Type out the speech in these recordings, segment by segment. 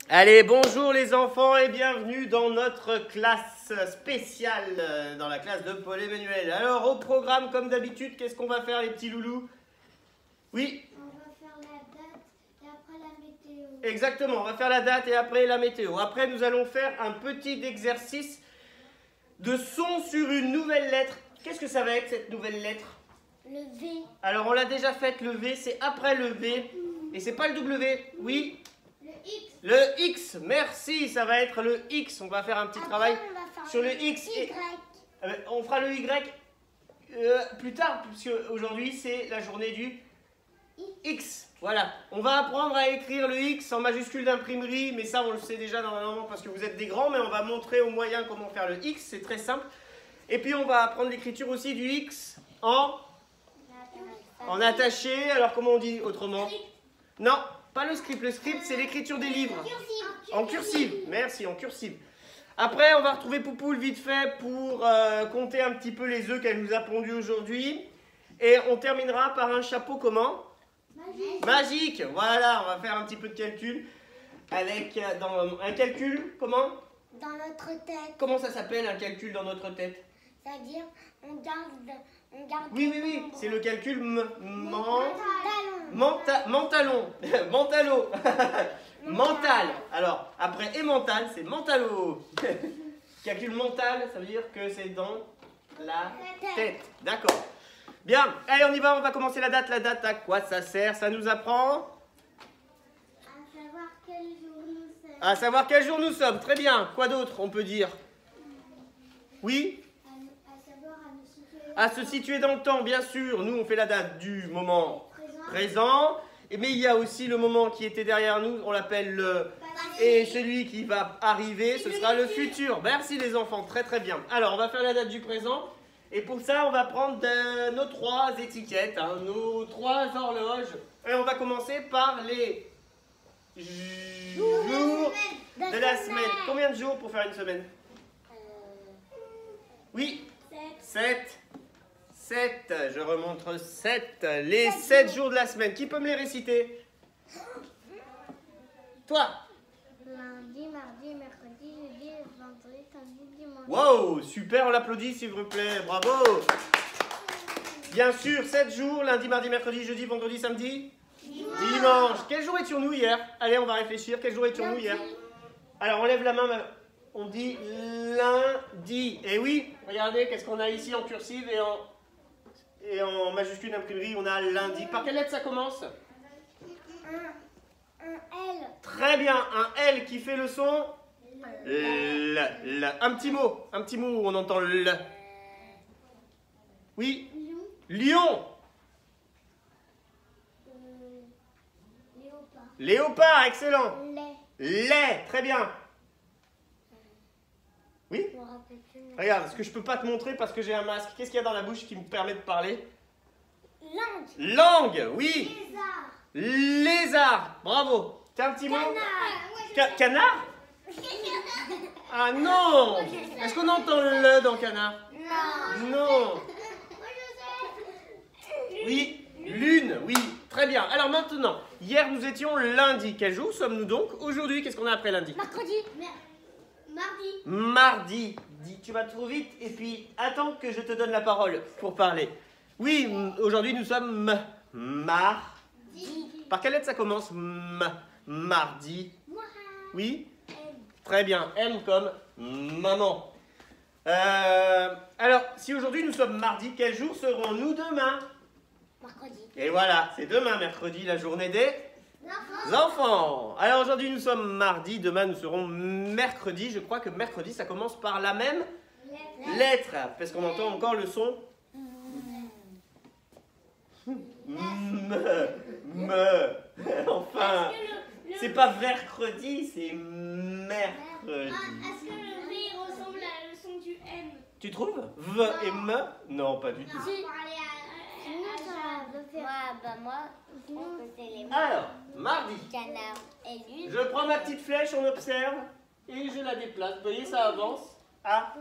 Allez, bonjour les enfants et bienvenue dans notre classe spéciale, dans la classe de Paul-Emmanuel. Alors, au programme, comme d'habitude, qu'est-ce qu'on va faire les petits loulous? Oui? On va faire la date et après la météo. Exactement, on va faire la date et après la météo. Après, nous allons faire un petit exercice de son sur une nouvelle lettre. Qu'est-ce que ça va être cette nouvelle lettre? Le V. Alors, on l'a déjà faite, le V, c'est après le V. Et c'est pas le W, oui? Le X. Le X, merci, ça va être le X. On va faire un petit Après, travail on va faire sur le X. Y. On fera le Y plus tard, puisque aujourd'hui c'est la journée du X. Voilà, on va apprendre à écrire le X en majuscule d'imprimerie, mais ça on le sait déjà normalement parce que vous êtes des grands, mais on va montrer aux moyens comment faire le X, c'est très simple. Et puis on va apprendre l'écriture aussi du X en attaché. Alors comment on dit autrement? Non, pas le script c'est l'écriture des livres. En cursive, merci, en cursive. Après, on va retrouver Poupoule vite fait pour compter un petit peu les œufs qu'elle nous a pondus aujourd'hui. Et on terminera par un chapeau comment? Magique. Magique. Voilà, on va faire un petit peu de calcul. Avec un calcul, comment? Dans notre tête. Comment ça s'appelle un calcul dans notre tête? C'est-à-dire, on garde. Oui, c'est le calcul Mental. mentalon. Mentalo. Mental. Alors, après et mental, c'est mentalo. Calcul mental, ça veut dire que c'est dans la tête. D'accord. Bien, allez, on y va, on va commencer la date. La date, à quoi ça sert? Ça nous apprend À savoir quel jour nous sommes. à savoir quel jour nous sommes. Très bien. Quoi d'autre on peut dire? Oui? À savoir à nous situer. À se situer dans le temps, bien sûr. Nous, on fait la date du moment présent. Mais il y a aussi le moment qui était derrière nous, on l'appelle le... Et celui qui va arriver, ce sera le futur. Merci les enfants, très très bien. Alors, on va faire la date du présent. Et pour ça, on va prendre nos 3 étiquettes, hein, nos 3 horloges. Et on va commencer par les jours de la semaine. Combien de jours pour faire une semaine? Oui, 7. 7, je remontre 7. Les 7 jours de la semaine. Qui peut me les réciter? Toi. Lundi, mardi, mercredi, jeudi, vendredi, samedi, dimanche. Wow, super, on l'applaudit s'il vous plaît. Bravo. Bien sûr, 7 jours. Lundi, mardi, mercredi, jeudi, vendredi, samedi. Dimanche. Quel jour étions-nous hier? Allez, on va réfléchir. Quel jour étions-nous hier? Alors, on lève la main. On dit lundi. Et oui, regardez, qu'est-ce qu'on a ici en cursive et en majuscule d'imprimerie, on a lundi. Par quelle lettre ça commence? Un L. Très bien, un L qui fait le son L. Un petit mot où on entend le. Oui? Lion. Léopard. Léopard, excellent. Lait. Lait, très bien. Oui? Je me rappelle plus. Regarde, ce que je peux pas te montrer parce que j'ai un masque. Qu'est-ce qu'il y a dans la bouche qui me permet de parler? Langue. Langue, oui. Lézard. Lézard, bravo. T'as un petit mot? Canard. Canard? Ah non. Est-ce qu'on entend le dans canard? Non. Non. Moi je sais. Oui, lune, oui, très bien. Alors maintenant, hier nous étions lundi. Quel jour sommes-nous donc aujourd'hui? Qu'est-ce qu'on a après lundi? Mercredi. Mardi. Mardi. Dis, tu vas trop vite et puis attends que je te donne la parole pour parler. Oui, aujourd'hui nous sommes mardi. Par quelle lettre ça commence? Mardi. Oui? Très bien, M comme maman. Alors, si aujourd'hui nous sommes mardi, quel jour serons-nous demain? Mercredi. Et voilà, c'est demain, mercredi, la journée des enfants. Alors aujourd'hui nous sommes mardi, demain nous serons mercredi. Je crois que mercredi ça commence par la même lettre. Parce qu'on entend encore le son. Enfin, c'est pas mercredi, c'est mercredi. Est-ce que le V ressemble à le son du M? Tu trouves? V et M? Non, pas du tout. Alors, mardi. Canard et lune. Je prends ma petite flèche, on observe, et je la déplace. Vous voyez, ça avance. Ah,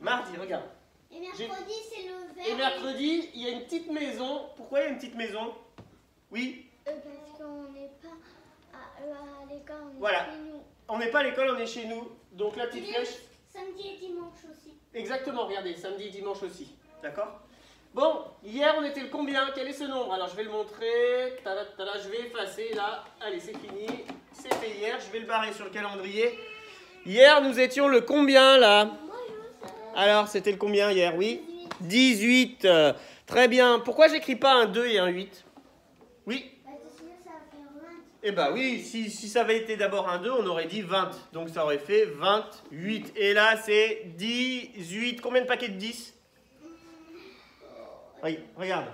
mardi, regarde. Et mercredi, c'est le vert. Et mercredi, il y a une petite maison. Pourquoi il y a une petite maison? Oui, Parce qu'on n'est pas à l'école, on est Voilà. chez nous. On n'est pas à l'école, on est chez nous. Donc la petite flèche. Samedi et dimanche aussi. Exactement, regardez, samedi et dimanche aussi. D'accord? Bon, hier on était le combien? Quel est ce nombre? Alors je vais le montrer. Tada, tada, je vais effacer là. Allez, c'est fini. C'était hier, je vais le barrer sur le calendrier. Hier nous étions le combien là? Alors c'était le combien hier? Oui? 18. Très bien. Pourquoi j'écris pas un 2 et un 8? Oui? Eh bien oui, si ça avait été d'abord un 2, on aurait dit 20. Donc ça aurait fait 28. Et là, c'est 18. Combien de paquets de 10? Oui, regarde.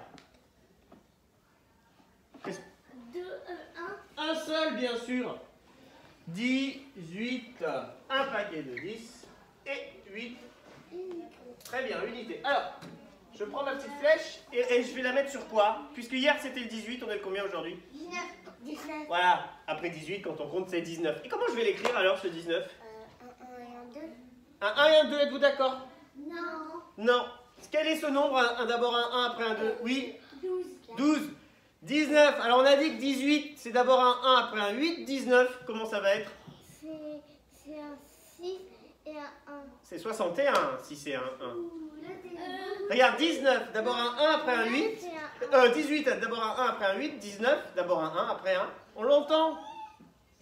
2, 1. Un seul, bien sûr. 18. Un paquet de 10. Et 8. Très bien, unité. Alors, je prends ma petite flèche et je vais la mettre sur quoi? Puisque hier, c'était le 18. On est le combien aujourd'hui? 19. Voilà, après 18, quand on compte, c'est 19. Et comment je vais l'écrire alors, ce 19? Un 1 et un 2. Un 1 et un 2, êtes-vous d'accord? Non. Non. Quel est ce nombre? D'abord un 1 après un 2? Oui? 12. 12. 19. Alors on a dit que 18, c'est d'abord un 1 après un 8. 19, comment ça va être? C'est un 6 et un 1. C'est 61 si c'est un 1. Regarde, 19, d'abord un 1 après un 8. 18, d'abord un 1 après un 8. 19, d'abord un 1 après un. On l'entend?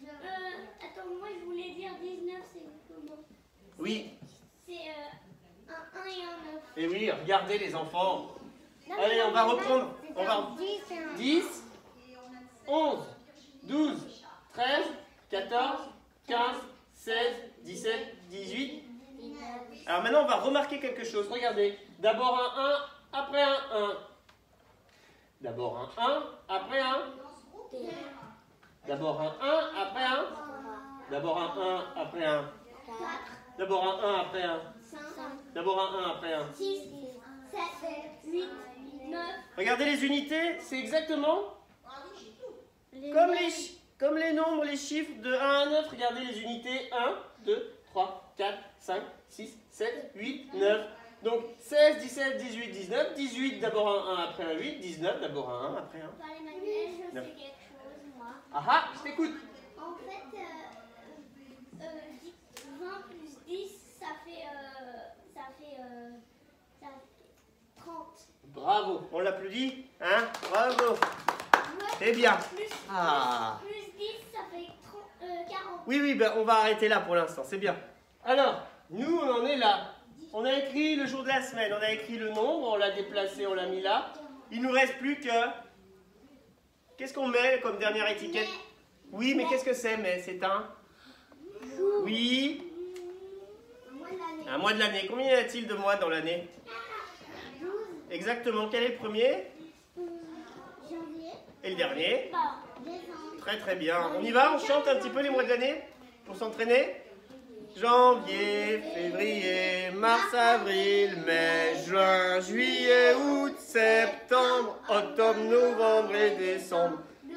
Attends, moi je voulais dire 19, c'est comment? Oui. C'est un 1 et un 9. Et oui, regardez les enfants. Non, Allez, on va reprendre. C'est On va... un 10 et un 10, 11, 12, 13, 14, 15, 16, 17, 18. 19. Alors maintenant, on va remarquer quelque chose. Regardez. D'abord un 1, après un 1. D'abord un 1, après un. D'abord un 1, après un. D'abord un 1, après un. 4. D'abord un 1, après un. 5. D'abord un 1, après un. 6. 7. 8. 9. Regardez les unités. C'est exactement comme les nombres, les chiffres de 1 à 9. Regardez les unités. 1, 2, 3, 4, 5, 6, 7, 8, 9. Donc 16, 17, 18, 19. 18 d'abord un 1 après un 8. 19 d'abord un 1 après un. Emmanuel, je Neuf. sais quelque chose, moi. Ah ah, je t'écoute. En fait, 20 plus 10, ça fait 30. Bravo. On l'applaudit, hein? Bravo. C'est bien. Ah. Plus 10, ça fait 40. Oui, oui, ben, on va arrêter là pour l'instant, c'est bien. Alors, nous, on en est là. On a écrit le jour de la semaine, on a écrit le nombre, on l'a déplacé, on l'a mis là. Il nous reste plus que... Qu'est-ce qu'on met comme dernière étiquette? Oui, mais qu'est-ce que c'est? Mais c'est un... Oui, un mois de l'année. Combien y a-t-il de mois dans l'année? 12. Exactement. Quel est le premier? Janvier. Et le dernier? Décembre. Très très bien. On y va? On chante un petit peu les mois de l'année? Pour s'entraîner? Janvier, février, mars, avril, mai, juin, juillet, août, septembre, octobre, novembre et décembre. 12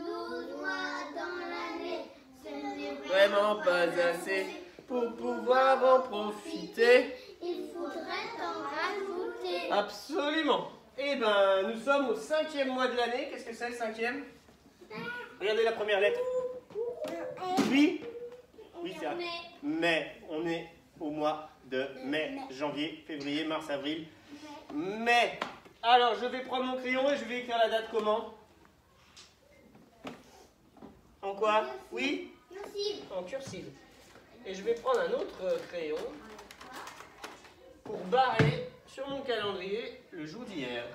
mois dans l'année, ce n'est Vraiment pas assez pour pouvoir en profiter. Il faudrait en rajouter. Absolument. Eh ben, nous sommes au 5e mois de l'année. Qu'est-ce que c'est le 5e? Regardez la première lettre. Oui. Oui, c'est vrai. Mais on est au mois de mai, janvier, février, mars, avril. Mai. Alors, je vais prendre mon crayon et je vais écrire la date comment? En quoi? Oui? Cursive. En cursive. Et je vais prendre un autre crayon pour barrer sur mon calendrier le jour d'hier.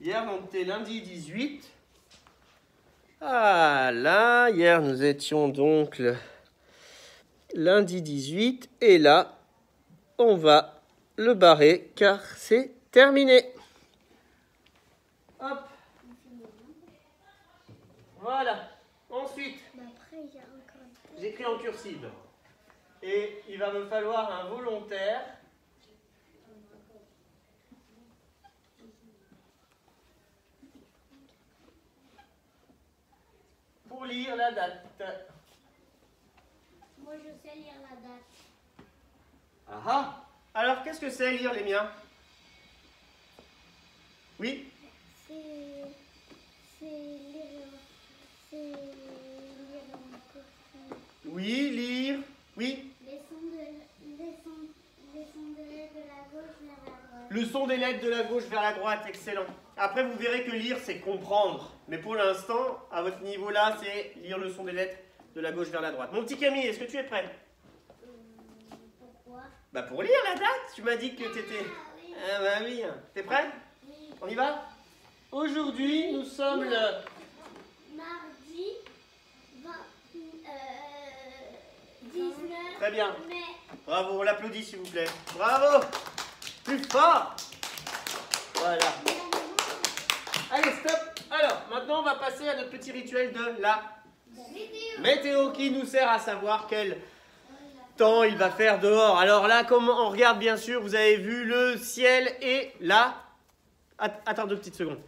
Hier, donc, c'était lundi 18. Ah là, hier nous étions donc le lundi 18 et là on va le barrer car c'est terminé. Hop. Voilà. Ensuite, Après, il y a encore. j'écris en cursive et il va me falloir un volontaire pour lire la date. Moi, je sais lire la date. Ah ah. Alors, qu'est-ce que c'est lire les miens? Oui? C'est lire Oui, lire. Oui. Les sons de lettres de la gauche vers la droite. Le son des lettres de la gauche vers la droite, excellent. Après, vous verrez que lire, c'est comprendre. Mais pour l'instant, à votre niveau là, c'est lire le son des lettres de la gauche vers la droite. Mon petit Camille, est-ce que tu es prêt? Pourquoi? Bah pour lire la date, tu m'as dit que tu étais... Oui. Ah bah oui, t'es prêt? Oui. On y va? Aujourd'hui, nous sommes le... Mardi 19 Très bien. mai. Bravo, on l'applaudit s'il vous plaît. Bravo! Plus fort! Voilà. Allez, stop! Alors, maintenant on va passer à notre petit rituel de la météo qui nous sert à savoir quel temps il va faire dehors. Alors là, comme on regarde bien sûr, vous avez vu le ciel et là... Attends 2 petites secondes.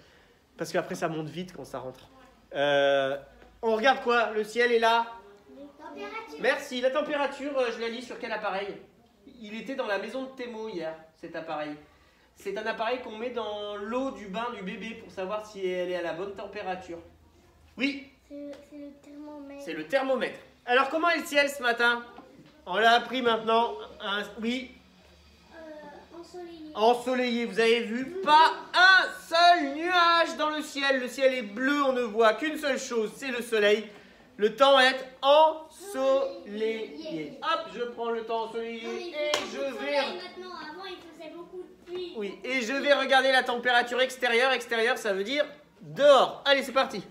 Parce qu'après ça monte vite quand ça rentre. On regarde quoi? Le ciel est là. Merci. La température, je la lis sur quel appareil? Il était dans la maison de Thémo hier, cet appareil. C'est un appareil qu'on met dans l'eau du bain du bébé pour savoir si elle est à la bonne température. Oui, C'est le thermomètre. c'est le thermomètre. Alors comment est le ciel ce matin? On l'a appris maintenant. Oui, Ensoleillé. ensoleillé. Vous avez vu? Pas un seul nuage dans le ciel. Le ciel est bleu, on ne voit qu'une seule chose, c'est le soleil. Le temps est ensoleillé. Hop, je prends le temps ensoleillé et je vais... Maintenant, avant, il faisait beaucoup de pluie. Oui, et je vais regarder la température extérieure. Extérieure, ça veut dire dehors. Allez, c'est parti.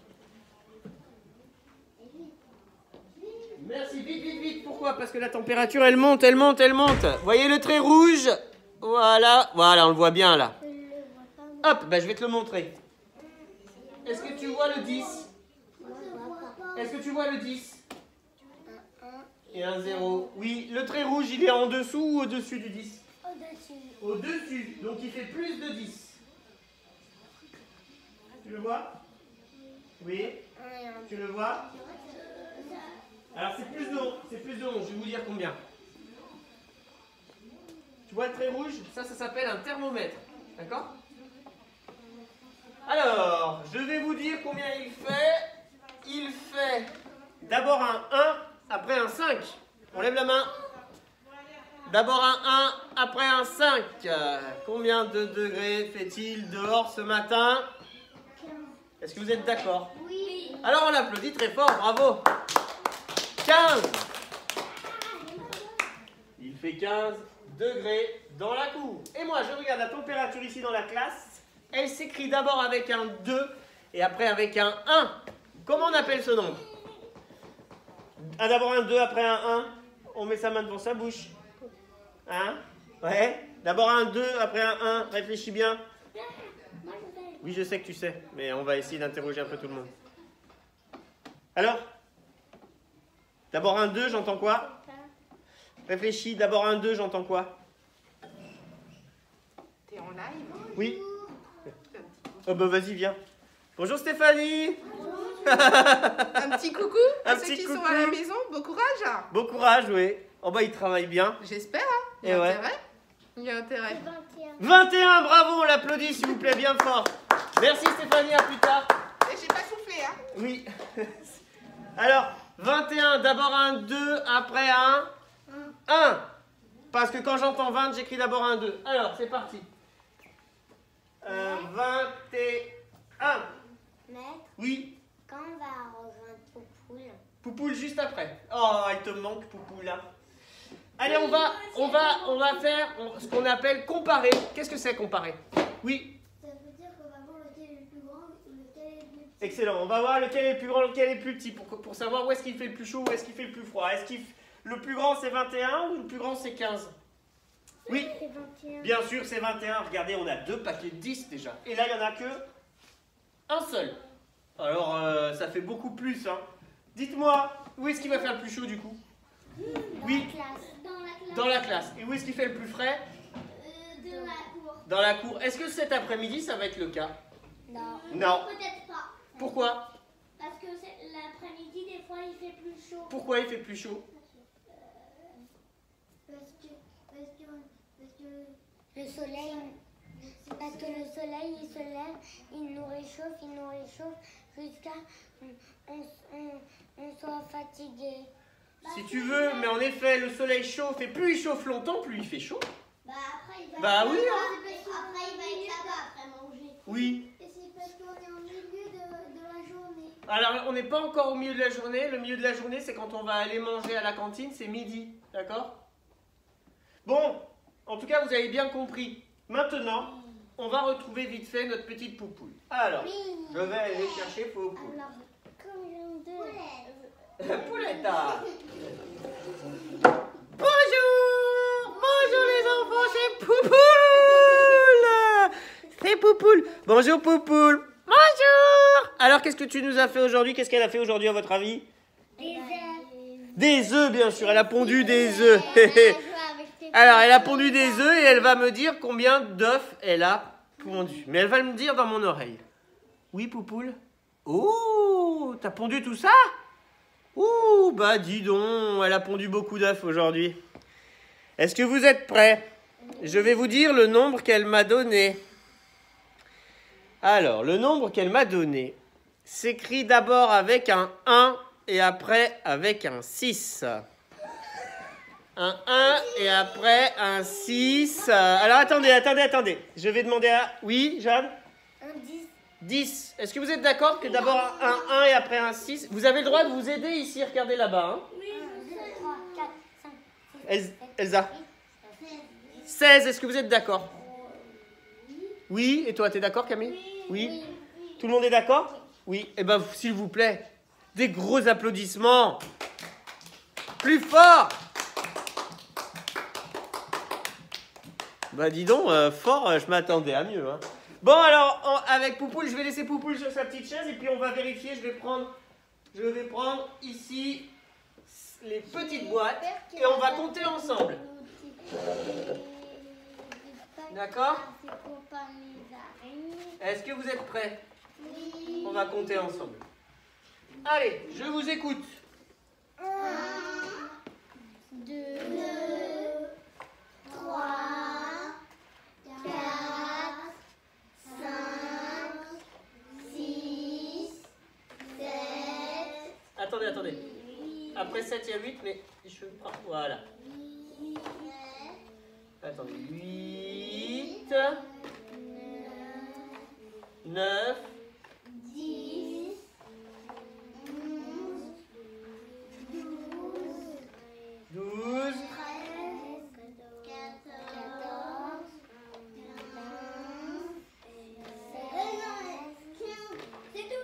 Merci, vite, vite, vite. Pourquoi? Parce que la température, elle monte, elle monte, elle monte. Voyez le trait rouge? Voilà, voilà, on le voit bien là. Je le vois pas. Hop, ben, je vais te le montrer. Est-ce que tu vois le 10? Est-ce que tu vois le 10? Et un 0. Oui, le trait rouge, il est en dessous ou au-dessus du 10? Au-dessus. Au-dessus, donc il fait plus de 10. Tu le vois? Oui. Tu le vois? Alors c'est plus de 11, c'est plus de 11, je vais vous dire combien. Tu vois le trait rouge? Ça s'appelle un thermomètre. D'accord? Alors, je vais vous dire combien il fait. Il fait d'abord un 1, après un 5. On lève la main. D'abord un 1, après un 5. Combien de degrés fait-il dehors ce matin? Est-ce que vous êtes d'accord? Oui. Alors on l'applaudit très fort, bravo. 15. Il fait 15 degrés dans la cour. Et moi, je regarde la température ici dans la classe. Elle s'écrit d'abord avec un 2 et après avec un 1. Comment on appelle ce nombre? D'abord un 2, après un 1. On met sa main devant sa bouche. Hein? Ouais. D'abord un 2, après un 1. Réfléchis bien. Moi, je sais. Oui, je sais que tu sais, mais on va essayer d'interroger un peu tout le monde. Alors? D'abord un 2, j'entends quoi? Réfléchis, d'abord un 2, j'entends quoi? T'es en live? Oui? Oh bah vas-y, viens. Bonjour Stéphanie. Un petit coucou Un à ceux petit qui coucou. sont à la maison. Bon courage. Bon courage, oui. Oh bah il travaille bien. J'espère. Hein. Il y Et a ouais. intérêt. Il y a intérêt. 21. 21, bravo, on l'applaudit s'il vous plaît bien fort. Merci Stéphanie, à plus tard. Et j'ai pas soufflé, hein. Oui. Alors, 21, d'abord un 2, après un 1. Parce que quand j'entends 20, j'écris d'abord un 2. Alors, c'est parti. 21. Maître, Oui, quand on va rejoindre Poupoule? Poupoule juste après. Oh, il te manque Poupoule là. Allez, on va faire ce qu'on appelle comparer. Qu'est-ce que c'est comparer? Oui, Ça veut dire qu'on va voir lequel est le plus grand ou lequel est le plus petit. excellent. On va voir lequel est le plus grand, lequel est le plus petit pour savoir où est-ce qu'il fait le plus chaud, où est-ce qu'il fait le plus froid. Le plus grand c'est 21 ou le plus grand c'est 15? Oui, C'est 21. bien sûr c'est 21. Regardez, on a 2 paquets de 10 déjà. Et là, il n'y en a que un seul. Alors, ça fait beaucoup plus. Hein. Dites-moi, où est-ce qu'il va faire le plus chaud du coup? Oui. Dans la classe. Dans la classe. Et où est-ce qu'il fait le plus frais? De la cour. Dans la cour. Est-ce que cet après-midi, ça va être le cas? Non. Non. Peut-être pas. Pourquoi? Parce que l'après-midi, des fois, il fait plus chaud. Pourquoi il fait plus chaud? Parce que le soleil, parce que le soleil, il se lève, il nous réchauffe jusqu'à on soit fatigué. si tu veux, mais en effet, le soleil chauffe et plus il chauffe longtemps, plus il fait chaud. Bah après il va Bah oui, hein. Après il va être là-bas après manger. Oui. Et c'est parce qu'on est au milieu de la journée. Alors, on n'est pas encore au milieu de la journée. Le milieu de la journée, c'est quand on va aller manger à la cantine, c'est midi. D'accord? Bon, en tout cas, vous avez bien compris. Maintenant, on va retrouver vite fait notre petite poupoule. Alors, je vais aller chercher Poupoule. Alors, comme je Pouletta. Bonjour! Bonjour les enfants, c'est Poupoule! C'est Poupoule. Bonjour Poupoule. Bonjour! Alors, qu'est-ce que tu nous as fait aujourd'hui? Qu'est-ce qu'elle a fait aujourd'hui à votre avis? Des œufs, bien sûr. Elle a pondu des œufs. Alors, elle a pondu des œufs et elle va me dire combien d'œufs elle a pondu. Mais elle va me dire dans mon oreille. Oui, Poupoule? Oh, t'as pondu tout ça? Ouh, bah dis donc, elle a pondu beaucoup d'œufs aujourd'hui. Est-ce que vous êtes prêts? Je vais vous dire le nombre qu'elle m'a donné. Alors, le nombre qu'elle m'a donné s'écrit d'abord avec un 1 et après avec un 6. Un 1 et après un 6. Alors, attendez. Je vais demander à... Oui, Jeanne? Un 10. 10. Est-ce que vous êtes d'accord que d'abord un 1 et après un 6? Vous avez le droit de vous aider ici, regardez là-bas. Hein. 1, 2, 3, 4, 5, Elsa? 16, est-ce que vous êtes d'accord? Oui, et toi, t'es d'accord Camille? Oui. Tout le monde est d'accord? Oui. Eh bien, s'il vous plaît, des gros applaudissements. Plus fort. Bah dis donc, fort, je m'attendais à mieux. Hein. Bon alors, avec Poupoule, je vais laisser Poupoule sur sa petite chaise et puis on va vérifier. Je vais prendre ici les petites boîtes et on va compter ensemble. D'accord? Est-ce que vous êtes prêts? On va compter ensemble. Allez, je vous écoute. 1, 2, 3, 4, 5, 6, 7. Attendez. Après 7, il y a 8, mais je... Voilà. Attendez. 8, 9, 10, 12,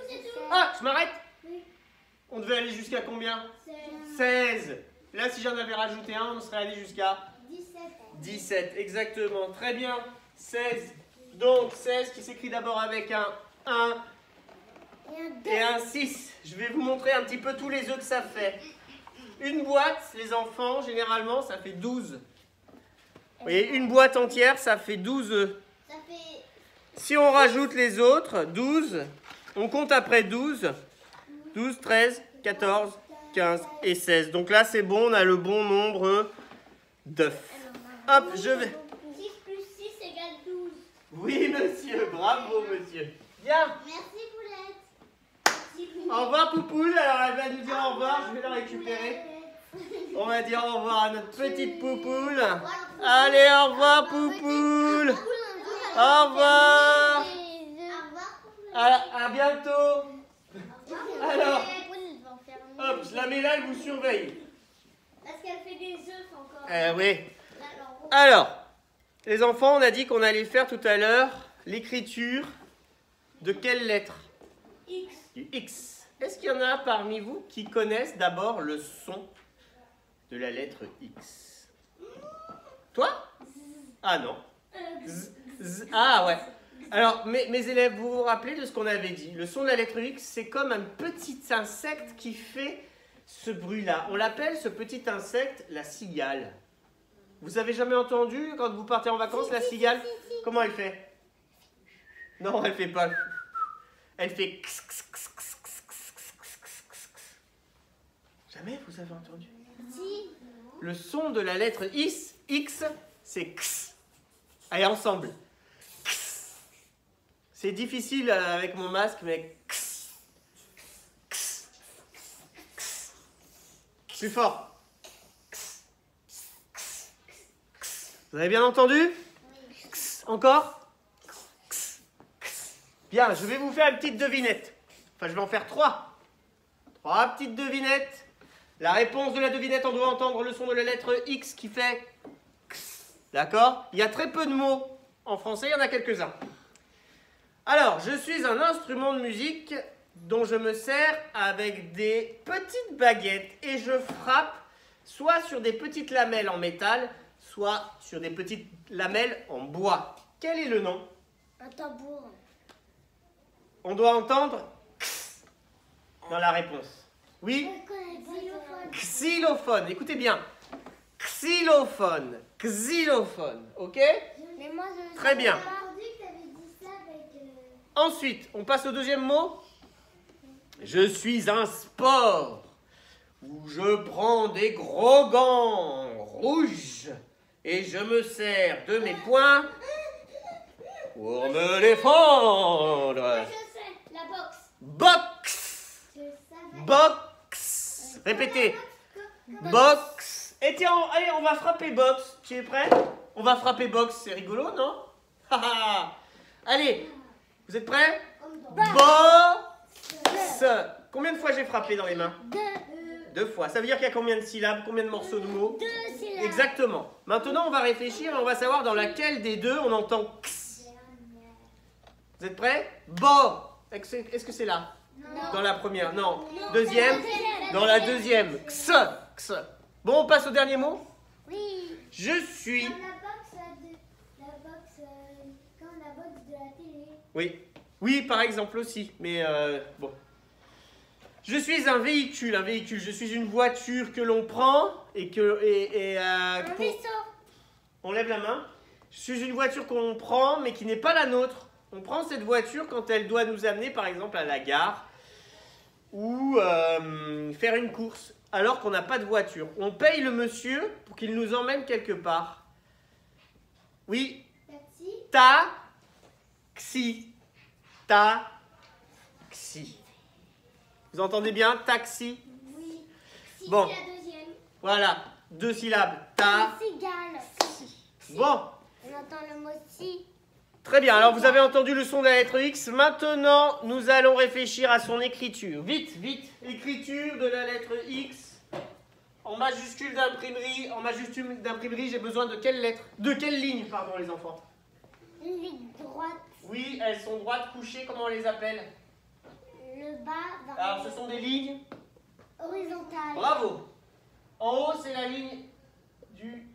c'est tout. Ah, je m'arrête. On devait aller jusqu'à combien? 16. Là, si j'en avais rajouté un, on serait allé jusqu'à 17, exactement. Très bien. 16. Donc, 16 qui s'écrit d'abord avec un 1 et un 6. Je vais vous montrer un petit peu tous les œufs que ça fait. Une boîte, les enfants, généralement, ça fait 12. Vous voyez, une boîte entière, ça fait 12 œufs. Si on rajoute les autres, 12, on compte après 12. 12, 13, 14, 15 et 16. Donc là, c'est bon, on a le bon nombre d'œufs. Hop, je vais... 6 plus 6 égale 12. Oui, monsieur, bravo, monsieur. Bien. Merci, Poulette. Au revoir, Poupoule. Alors, elle va nous dire au revoir. Je vais la récupérer. On va dire au revoir à notre petite Poupoule. Allez, au revoir, Poupoule. Au revoir. À bientôt. Alors, hop, je la mets là, elle vous surveille. Parce qu'elle fait des œufs encore. Oui. Alors, les enfants, on a dit qu'on allait faire tout à l'heure l'écriture de quelle lettre? X. Du X. Est-ce qu'il y en a parmi vous qui connaissent d'abord le son de la lettre X? Toi? Ah non. Z, z. Ah ouais. Alors, mes élèves, vous vous rappelez de ce qu'on avait dit? Le son de la lettre X, c'est comme un petit insecte qui fait ce bruit-là. On l'appelle, ce petit insecte, la cigale. Vous avez jamais entendu, quand vous partez en vacances, la cigale? Comment elle fait? Non, elle fait pas. Elle fait... Jamais vous avez entendu? Si. Le son de la lettre X, c'est X. Allez, ensemble. C'est difficile avec mon masque, mais... Plus fort. Vous avez bien entendu? Encore? Bien, je vais vous faire une petite devinette. Enfin, je vais en faire 3. 3 petites devinettes. La réponse de la devinette, on doit entendre le son de la lettre X qui fait X. D'accord? Il y a très peu de mots en français, il y en a quelques-uns. Alors, je suis un instrument de musique dont je me sers avec des petites baguettes et je frappe soit sur des petites lamelles en métal, soit sur des petites lamelles en bois. Quel est le nom? Un tambour. On doit entendre X dans la réponse. Oui? Xylophone. Xylophone. Écoutez bien. Xylophone. Xylophone. Ok? Mais moi, je Très bien. entendu que tu avais dit ça avec... Ensuite, on passe au deuxième mot. Je suis un sport où je prends des gros gants rouges et je me sers de mes poings pour me défendre. Je sais, la boxe. Box. Je savais. Box. Répétez. Box. Et tiens, allez, on va frapper box. Tu es prêt? On va frapper box. C'est rigolo, non? Allez, vous êtes prêts? Box. Combien de fois j'ai frappé dans les mains? 2 fois. Ça veut dire qu'il y a combien de syllabes? Combien de morceaux de mots? 2 syllabes. Exactement. Maintenant, on va réfléchir et on va savoir dans laquelle des deux on entend X. Vous êtes prêts? Bo. Est-ce que c'est là? Non. Dans la première? Non. Non, Deuxième? c'est Dans la deuxième. X. X. Bon, on passe au dernier mot. Oui. Je suis. Comme la boxe de la télé. Oui. Oui, par exemple aussi. Mais bon. Je suis un véhicule. Je suis une voiture que l'on prend et que. Un vaisseau. On lève la main. Je suis une voiture qu'on prend mais qui n'est pas la nôtre. On prend cette voiture quand elle doit nous amener par exemple à la gare ou faire une course alors qu'on n'a pas de voiture. On paye le monsieur pour qu'il nous emmène quelque part. Oui. Taxi. Taxi. Vous entendez bien? Taxi. Oui. Si, Bon. c'est la deuxième. Voilà. 2 syllabes. Cigale. Bon. On entend le mot si. Très bien, alors vous avez entendu le son de la lettre X. Maintenant, nous allons réfléchir à son écriture. Vite, vite. Écriture de la lettre X. En majuscule d'imprimerie. En majuscule d'imprimerie, j'ai besoin de quelle lettre? De quelle ligne, pardon, les enfants? Une ligne droite. Oui, elles sont droites, couchées, comment on les appelle? Le bas. Alors, ce sont des lignes. Horizontale. Bravo. En haut, c'est la ligne du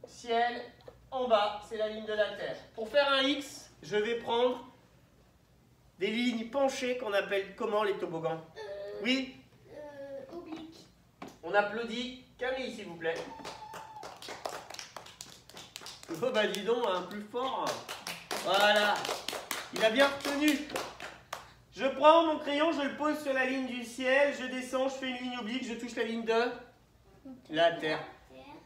ciel. En bas, c'est la ligne de la terre. Pour faire un X, je vais prendre des lignes penchées qu'on appelle comment les toboggans? Oui? Oblique. On applaudit Camille, s'il vous plaît. Oh bah dis donc, hein, plus fort. Voilà. Il a bien retenu. Je prends mon crayon, je le pose sur la ligne du ciel, je descends, je fais une ligne oblique, je touche la ligne de la terre.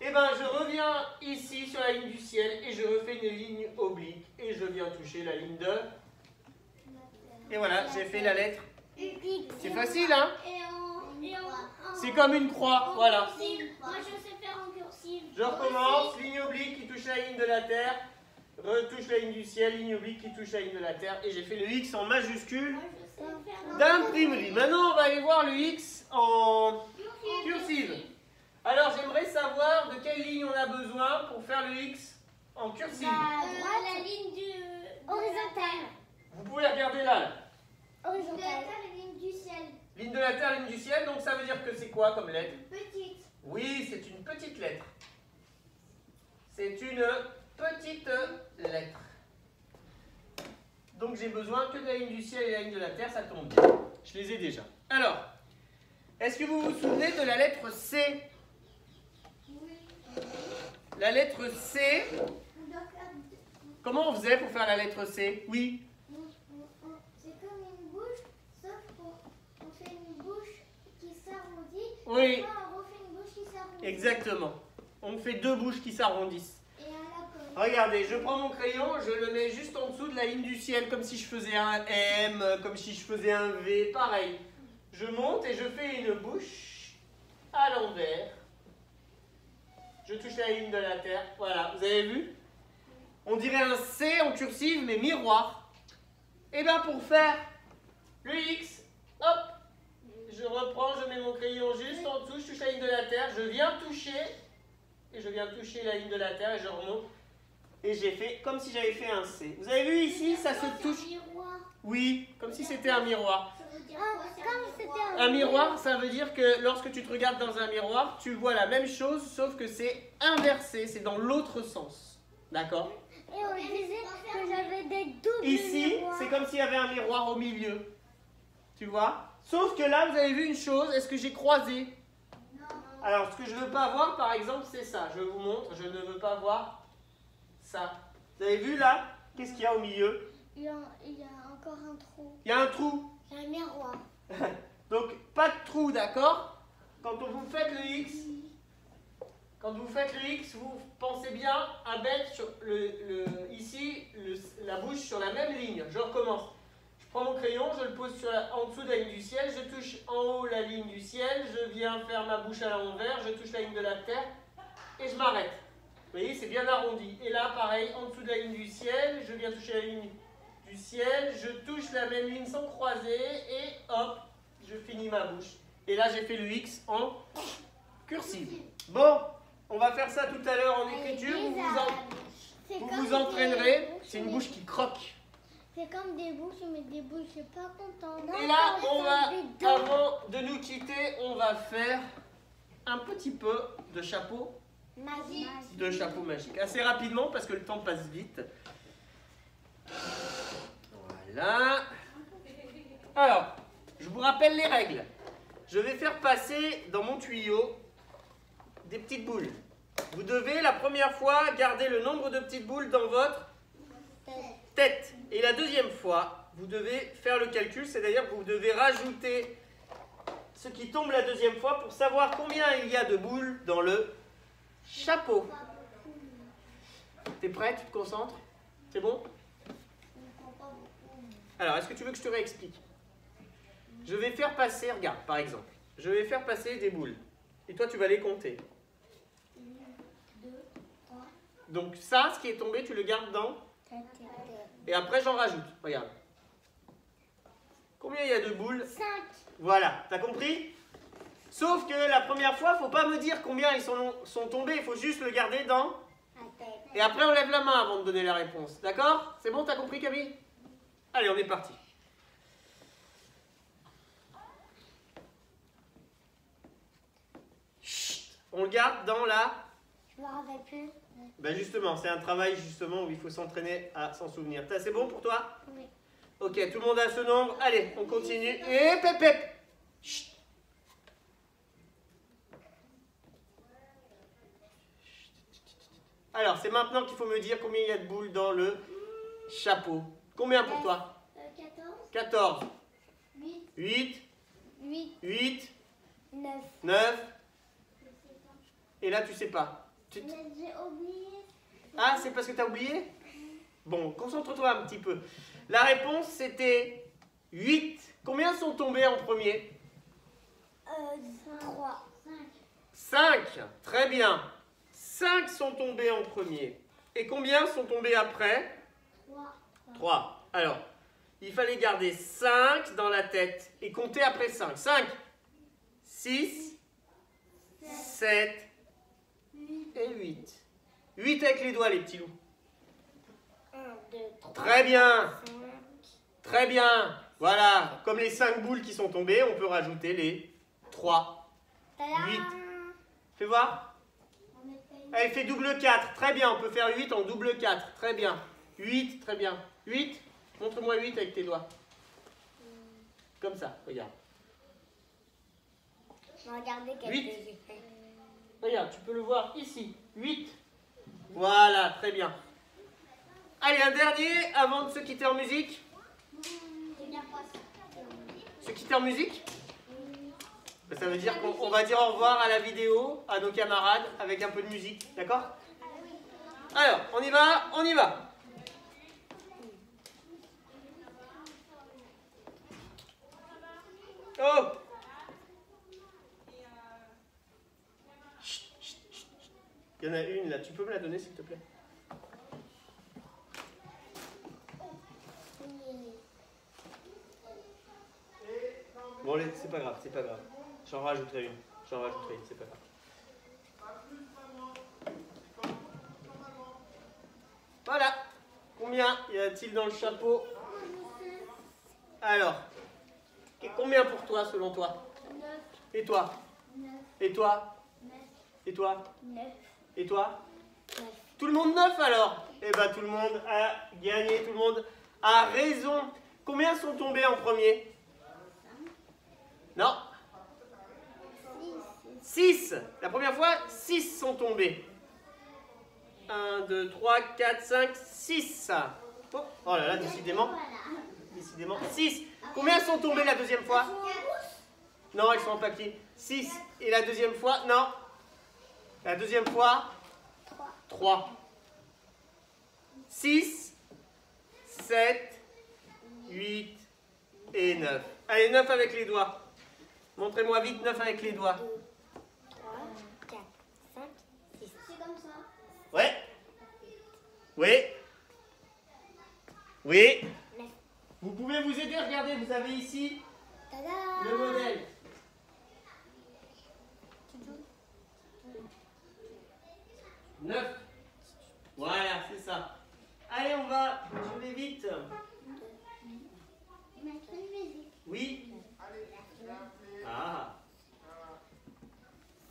Et ben je reviens ici sur la ligne du ciel et je refais une ligne oblique et je viens toucher la ligne de... Et voilà, j'ai fait la lettre. C'est facile, hein? C'est comme une croix, voilà. Moi, je sais faire en cursive. Je recommence, ligne oblique qui touche la ligne de la terre, retouche la ligne du ciel, ligne oblique qui touche la ligne de la terre, et j'ai fait le X en majuscule d'imprimerie. Maintenant, on va aller voir le X en cursive. Alors, j'aimerais savoir de quelle ligne on a besoin pour faire le X en cursive. La ligne horizontale. Vous pouvez regarder là. Horizontale. La ligne du ciel. Ligne de la terre, ligne du ciel, donc ça veut dire que c'est quoi comme lettre? Petite. Oui, c'est une petite lettre. C'est une petite lettre. Donc j'ai besoin que de la ligne du ciel et de la ligne de la terre, ça tombe bien. Je les ai déjà. Alors, est-ce que vous vous souvenez de la lettre C? La lettre C, comment on faisait pour faire la lettre C? Oui. C'est comme une bouche, sauf qu'on fait une bouche qui s'arrondit. Oui. Et on refait une bouche qui s'arrondit. Exactement. On fait 2 bouches qui s'arrondissent. Et à la colle. Regardez, je prends mon crayon, je le mets juste en dessous de la ligne du ciel, comme si je faisais un M, comme si je faisais un V, pareil. Je monte et je fais une bouche à l'envers. touche la ligne de la Terre. Voilà, vous avez vu? On dirait un C en cursive, mais miroir. Et bien pour faire le X, hop, je reprends, je mets mon crayon juste en dessous, je touche la ligne de la Terre, je viens toucher, et je viens toucher la ligne de la Terre, et je remonte. Et j'ai fait comme si j'avais fait un C. Vous avez vu ici, ça se touche. Oui, comme si c'était un miroir. Un miroir, ça veut dire que lorsque tu te regardes dans un miroir, tu vois la même chose, sauf que c'est inversé, c'est dans l'autre sens. D'accord? Et on disait que j'avais des doubles Ici, miroirs. c'est comme s'il y avait un miroir au milieu. Tu vois? Sauf que là, vous avez vu une chose, est-ce que j'ai croisé? Non. Alors, ce que je ne veux pas voir, par exemple, c'est ça. Je vous montre, je ne veux pas voir ça. Vous avez vu là? Qu'est-ce qu'il y a au milieu? Il y a encore un trou. Il y a un trou. Il y a un miroir. Donc, pas de trou, d'accord? Quand vous faites le X, vous pensez bien à mettre sur ici la bouche sur la même ligne. Je recommence. Je prends mon crayon, je le pose en dessous de la ligne du ciel, je touche en haut la ligne du ciel, je viens faire ma bouche à l'envers, je touche la ligne de la terre et je m'arrête. Vous voyez, c'est bien arrondi. Et là, pareil, en dessous de la ligne du ciel, je viens toucher la ligne du ciel, je touche la même ligne sans croiser et hop, je finis ma bouche. Et là, j'ai fait le X en cursive. Bon, on va faire ça tout à l'heure en écriture. Vous vous entraînerez. C'est une bouche qui croque. C'est comme des bouches, mais des bouches, je suis pas contente. Et là, avant de nous quitter, on va faire un petit peu de chapeau. Magique. De chapeau magique. Assez rapidement parce que le temps passe vite. Voilà. Alors, je vous rappelle les règles. Je vais faire passer dans mon tuyau des petites boules. Vous devez la première fois garder le nombre de petites boules dans votre tête. Et la deuxième fois, vous devez faire le calcul, c'est-à-dire que vous devez rajouter ce qui tombe la deuxième fois pour savoir combien il y a de boules dans le chapeau. T'es prêt? Tu te concentres? C'est bon? Alors, est-ce que tu veux que je te réexplique? Je vais faire passer, regarde, par exemple, je vais faire passer des boules. Et toi, tu vas les compter. 1, 2, 3. Donc ça, ce qui est tombé, tu le gardes dans. Et après, j'en rajoute. Regarde. Combien il y a de boules? 5. Voilà, t'as compris? Sauf que la première fois, faut pas me dire combien ils sont tombés. Il faut juste le garder dans. Et après, on lève la main avant de donner la réponse. D'accord? C'est bon, t'as compris, Camille? Allez, on est parti. Chut, on le garde dans la... Je me rappelle plus. Ben justement, c'est un travail justement où il faut s'entraîner à s'en souvenir. C'est bon pour toi? Oui. Ok, tout le monde a ce nombre. Allez, on continue. Et pep pep. Chut. Alors, c'est maintenant qu'il faut me dire combien il y a de boules dans le chapeau. Combien pour toi? 14. 14. 8. 8. 8. 8. 9. 9. Et là, tu sais pas. J'ai oublié. Ah, c'est parce que tu as oublié? Bon, concentre-toi un petit peu. La réponse, c'était 8. Combien sont tombés en premier? 3. 5. Très bien. 5 sont tombés en premier. Et combien sont tombés après? 3. 3. Alors, il fallait garder 5 dans la tête et compter après 5. 5, 6, 7 et 8. 8 avec les doigts, les petits loups. 1, 2, 3. Très bien. 5. Très bien. Voilà. Comme les 5 boules qui sont tombées, on peut rajouter les 3. 8. Fais voir. Elle fait double 4. Très bien. On peut faire 8 en double 4. Très bien. 8. Très bien. 8. Montre-moi 8 avec tes doigts. Comme ça. Regarde. Regardez quel 8. que j'ai fait. Regarde. Tu peux le voir ici. 8. Voilà. Très bien. Allez, un dernier avant de se quitter en musique. Se quitter en musique? Ça veut dire qu'on va dire au revoir à la vidéo, à nos camarades, avec un peu de musique. D'accord? Alors, on y va, on y va. Oh! Il y en a une là, tu peux me la donner s'il te plaît? Bon allez, c'est pas grave, c'est pas grave. J'en rajouterai une, c'est pas grave. Voilà. Combien y a-t-il dans le chapeau? Alors, combien pour toi selon toi? 9, Et toi? 9, Et toi? 9, Et toi? 9, Et toi? 9. Tout le monde 9 alors? Eh ben tout le monde a gagné, tout le monde a raison. Combien sont tombés en premier? Non? 6. La première fois, 6 sont tombés. 1, 2, 3, 4, 5, 6. Oh là là, décidément. Décidément. 6. Combien sont tombés la deuxième fois? Non, elles sont en papier. 6. Et la deuxième fois? Non. La deuxième fois? 3. 6, 7, 8 et 9. Allez, 9 avec les doigts. Montrez-moi vite 9 avec les doigts. 3, 4, 5, 6. C'est comme ça. Ouais. Oui. Oui. Vous pouvez vous aider, regardez, vous avez ici Tada! le modèle. 9. Voilà, c'est ça. Allez, je vais vite. Mettre une musique. Oui. Ah.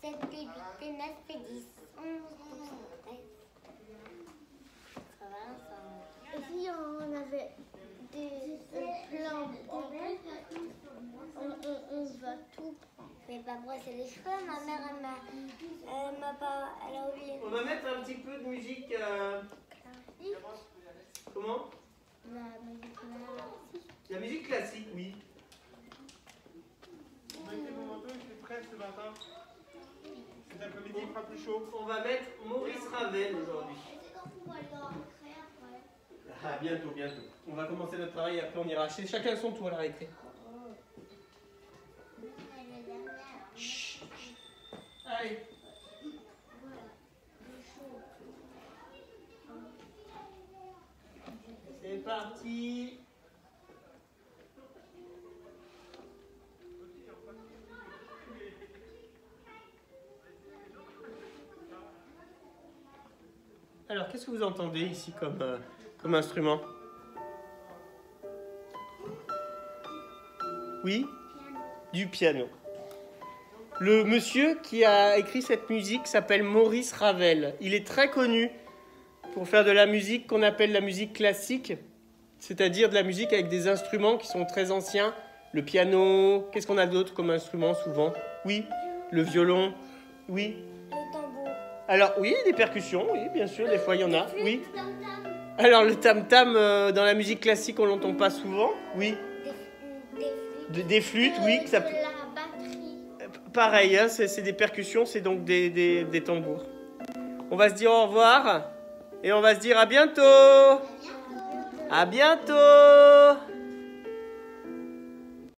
7, 8, 9, 10, 11, 12, 13. Ça va, ça. Et si on avait des plans complets, on va tout prendre. Mais pas brosser les cheveux, ma mère, elle a oublié. On va mettre un petit peu de musique. Comment? La musique classique. La musique classique, oui. Mettez mon manteau, il fait frais ce matin. Cet après-midi, il fera plus chaud. On va mettre Maurice Ravel aujourd'hui. C'est quand on va aller dans la récré après. Ah, bientôt, bientôt. On va commencer notre travail et après on ira chez chacun son tour à la récré. Elle est dernière. Chut, chut. Allez. Voilà. Le chaud. C'est parti. Alors, qu'est-ce que vous entendez ici comme instrument? Oui? Du piano. Le monsieur qui a écrit cette musique s'appelle Maurice Ravel. Il est très connu pour faire de la musique qu'on appelle la musique classique, c'est-à-dire de la musique avec des instruments qui sont très anciens. Le piano, qu'est-ce qu'on a d'autre comme instrument souvent? Oui, le violon, oui. Le tambour. Alors oui, des percussions, oui, bien sûr, des fois il y en a, oui. Le tam-tam. Alors le tam-tam, dans la musique classique, on l'entend pas souvent, oui. Des flûtes, oui. De Ça... la batterie. Pareil, hein, c'est des percussions, c'est donc des tambours. On va se dire au revoir et on va se dire à bientôt. À bientôt.